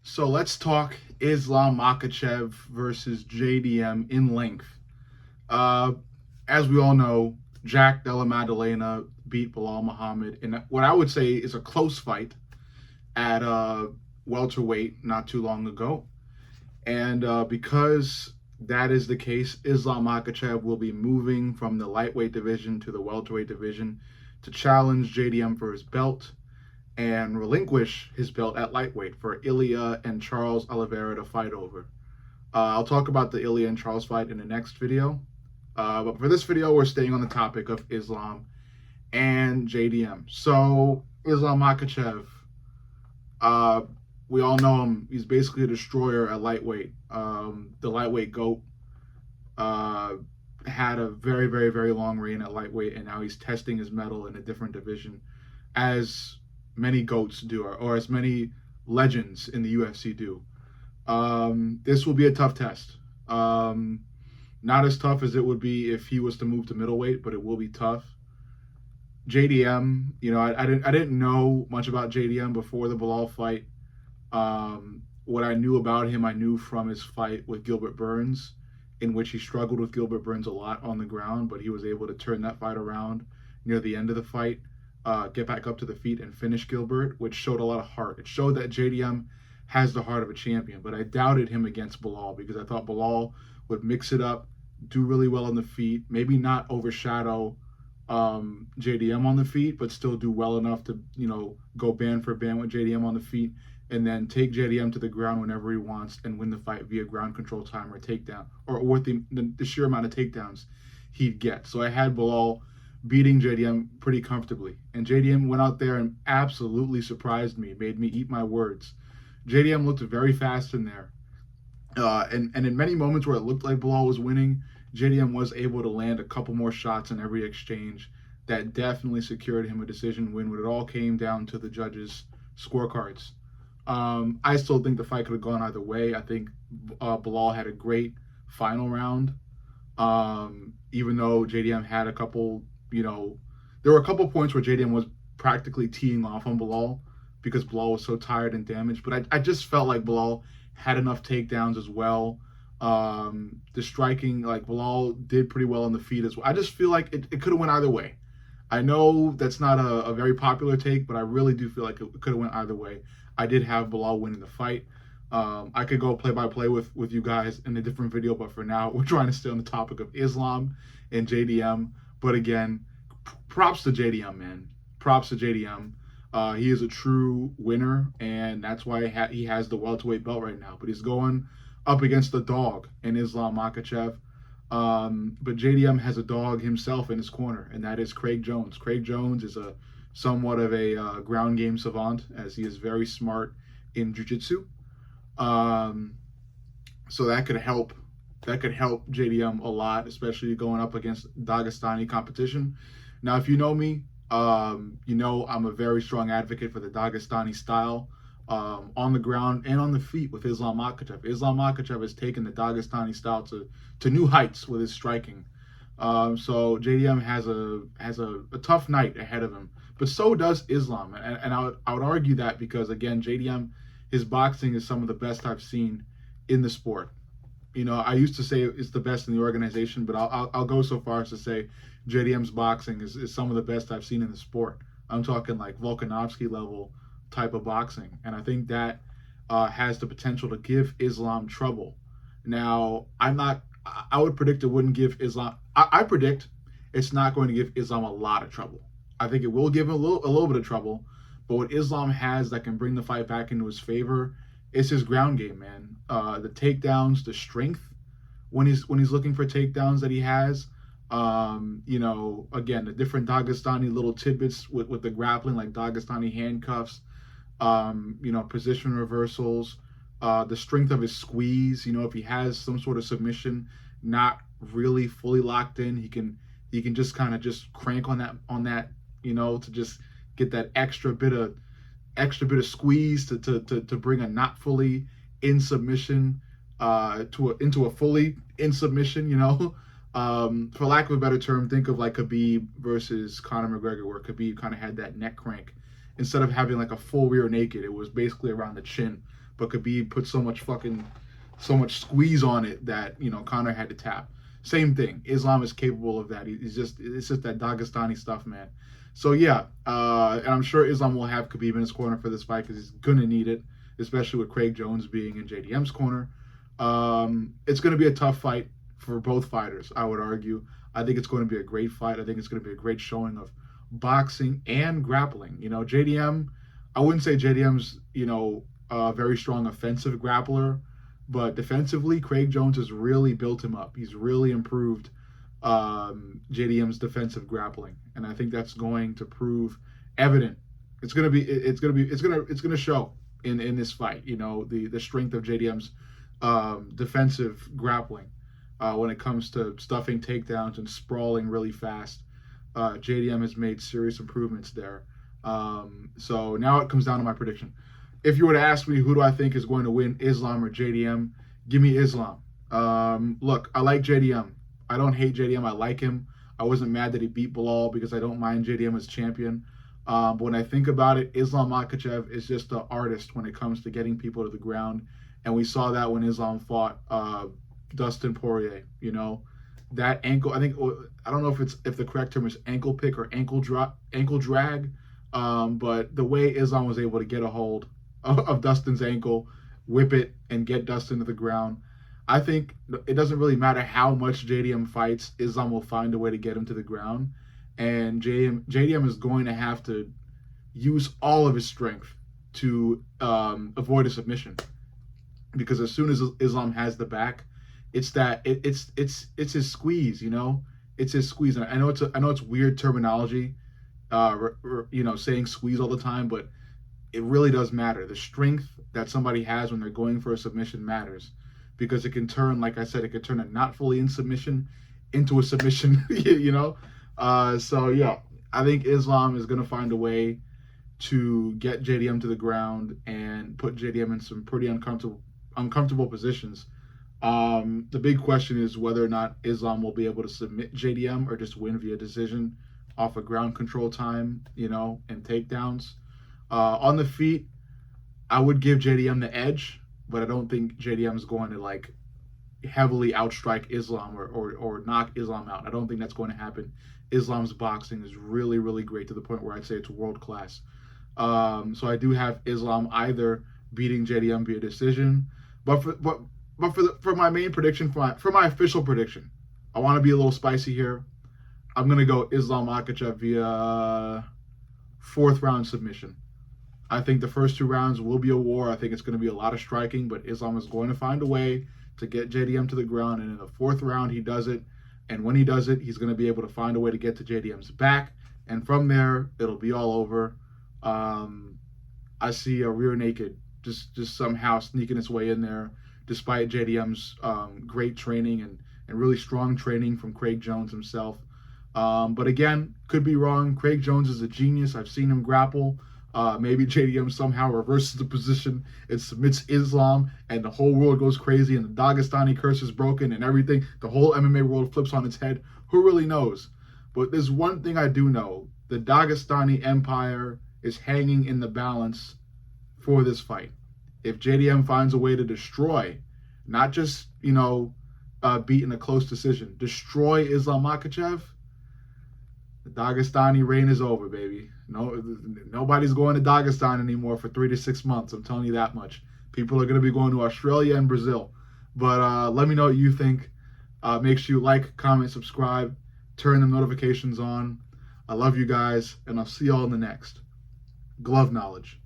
So let's talk Islam Makhachev versus JDM in length. Uh, as we all know, Jack Della Maddalena beat Bilal Muhammad in what I would say is a close fight at welterweight not too long ago. And because that is the case, Islam Makhachev will be moving from the lightweight division to the welterweight division to challenge JDM for his belt and relinquish his belt at lightweight for Ilya and Charles Oliveira to fight over. I'll talk about the Ilya and Charles fight in the next video. But for this video, we're staying on the topic of Islam and JDM. So, Islam Makhachev, uh, we all know him. He's basically a destroyer at lightweight. The lightweight GOAT had a very, very, very long reign at lightweight, and now he's testing his mettle in a different division, as many GOATs do, or as many legends in the UFC do. This will be a tough test. Not as tough as it would be if he was to move to middleweight, but it will be tough. JDM, I didn't know much about JDM before the Bilal fight. What I knew about him, I knew from his fight with Gilbert Burns, in which he struggled with Gilbert Burns a lot on the ground, but he was able to turn that fight around near the end of the fight, get back up to the feet and finish Gilbert, which showed a lot of heart. It showed that JDM has the heart of a champion, but I doubted him against Bilal because I thought Bilal would mix it up, do really well on the feet, maybe not overshadow JDM on the feet, but still do well enough to, go band for band with JDM on the feet, and then take JDM to the ground whenever he wants and win the fight via ground control time or takedown, or with the sheer amount of takedowns he'd get. So I had Bilal beating JDM pretty comfortably. And JDM went out there and absolutely surprised me, made me eat my words. JDM looked very fast in there. And in many moments where it looked like Bilal was winning, JDM was able to land a couple more shots in every exchange that definitely secured him a decision win when it all came down to the judges' scorecards. I still think the fight could have gone either way. I think Bilal had a great final round, even though JDM had a couple, there were a couple points where JDM was practically teeing off on Bilal because Bilal was so tired and damaged. But I just felt like Bilal had enough takedowns as well. The striking, like Bilal did pretty well on the feet as well. I just feel like it could have went either way. I know that's not a very popular take, but I really do feel like it could have went either way. I did have Bilal winning the fight. I could go play by play with you guys in a different video, but for now, we're trying to stay on the topic of Islam and JDM. But again, props to JDM, man. Props to JDM. He is a true winner, and that's why he has the welterweight belt right now. But he's going up against the dog in Islam Makhachev. But JDM has a dog himself in his corner, and that is Craig Jones. Craig Jones is somewhat of a ground game savant, as he is very smart in jiu-jitsu. So that could help JDM a lot, especially going up against Dagestani competition. Now, if you know me, I'm a very strong advocate for the Dagestani style on the ground and on the feet with Islam Makhachev. Islam Makhachev has taken the Dagestani style to new heights with his striking. So JDM has a tough night ahead of him, but so does Islam. And I would argue that because, again, JDM, his boxing is some of the best I've seen in the sport. I used to say it's the best in the organization, but I'll go so far as to say JDM's boxing is some of the best I've seen in the sport. I'm talking like Volkanovski level type of boxing. And I think that has the potential to give Islam trouble. Now, I would predict it wouldn't give Islam, I predict it's not going to give Islam a lot of trouble. I think it will give him a little bit of trouble, but what Islam has that can bring the fight back into his favor is his ground game, man. The takedowns, the strength when he's looking for takedowns that he has. Again, the different Dagestani little tidbits with the grappling, like Dagestani handcuffs, position reversals, the strength of his squeeze. If he has some sort of submission not really fully locked in, he can just kind of just crank on that, to just get that extra bit of squeeze to bring a not fully in submission into a fully in submission. For lack of a better term, think of like Khabib versus Conor McGregor, where Khabib kind of had that neck crank. Instead of having like a full rear naked, it was basically around the chin. but Khabib put so much squeeze on it that Conor had to tap. Same thing. Islam is capable of that. It's just that Dagestani stuff, man. So yeah, and I'm sure Islam will have Khabib in his corner for this fight because he's gonna need it, especially with Craig Jones being in JDM's corner. It's gonna be a tough fight for both fighters, I would argue. I think it's going to be a great fight. I think it's going to be a great showing of boxing and grappling. JDM, I wouldn't say JDM's, a very strong offensive grappler, but defensively, Craig Jones has really built him up. He's really improved JDM's defensive grappling, and I think that's going to prove evident. It's going to show in this fight. The strength of JDM's defensive grappling. When it comes to stuffing takedowns and sprawling really fast, JDM has made serious improvements there. So now it comes down to my prediction. If you were to ask me who do I think is going to win, Islam or JDM, give me Islam. Look, I like JDM. I don't hate JDM. I like him. I wasn't mad that he beat Bilal because I don't mind JDM as champion. But when I think about it, Islam Makhachev is just an artist when it comes to getting people to the ground. And we saw that when Islam fought Dustin Poirier. That ankle, I don't know if the correct term is ankle pick or ankle drag, but the way Islam was able to get a hold of Dustin's ankle, whip it, and get Dustin to the ground, I think it doesn't really matter how much JDM fights, Islam will find a way to get him to the ground, and JDM is going to have to use all of his strength to avoid a submission, because as soon as Islam has the back, it's his squeeze, it's his squeeze. And I know it's weird terminology, saying squeeze all the time, but it really does matter. The strength that somebody has when they're going for a submission matters, because it can turn, like I said, it could turn a not fully in submission into a submission, So yeah, I think Islam is going to find a way to get JDM to the ground and put JDM in some pretty uncomfortable positions. The big question is whether or not Islam will be able to submit JDM or just win via decision off of ground control time, and takedowns. On the feet, I would give JDM the edge, but I don't think JDM is going to heavily outstrike Islam or knock Islam out. I don't think that's going to happen. Islam's boxing is really, really great to the point where I'd say it's world class. So I do have Islam either beating JDM via decision, but for my main prediction, for my official prediction, I want to be a little spicy here. I'm gonna go Islam Makhachev via 4th round submission. I think the first 2 rounds will be a war. I think it's going to be a lot of striking, but Islam is going to find a way to get JDM to the ground, and in the 4th round he does it. And when he does it, he's going to be able to find a way to get to JDM's back, and from there it'll be all over. I see a rear naked just somehow sneaking its way in there, despite JDM's great training and really strong training from Craig Jones himself. But again, could be wrong. Craig Jones is a genius. I've seen him grapple. Maybe JDM somehow reverses the position and submits Islam, and the whole world goes crazy, and the Dagestani curse is broken, and everything. The whole MMA world flips on its head. Who really knows? But there's one thing I do know. The Dagestani Empire is hanging in the balance for this fight. If JDM finds a way to destroy, not just, beat in a close decision, destroy Islam Makhachev, the Dagestani reign is over, baby. No, nobody's going to Dagestan anymore for 3 to 6 months. I'm telling you that much. People are going to be going to Australia and Brazil. But let me know what you think. Make sure you like, comment, subscribe, turn the notifications on. I love you guys, and I'll see y'all in the next. Glove knowledge.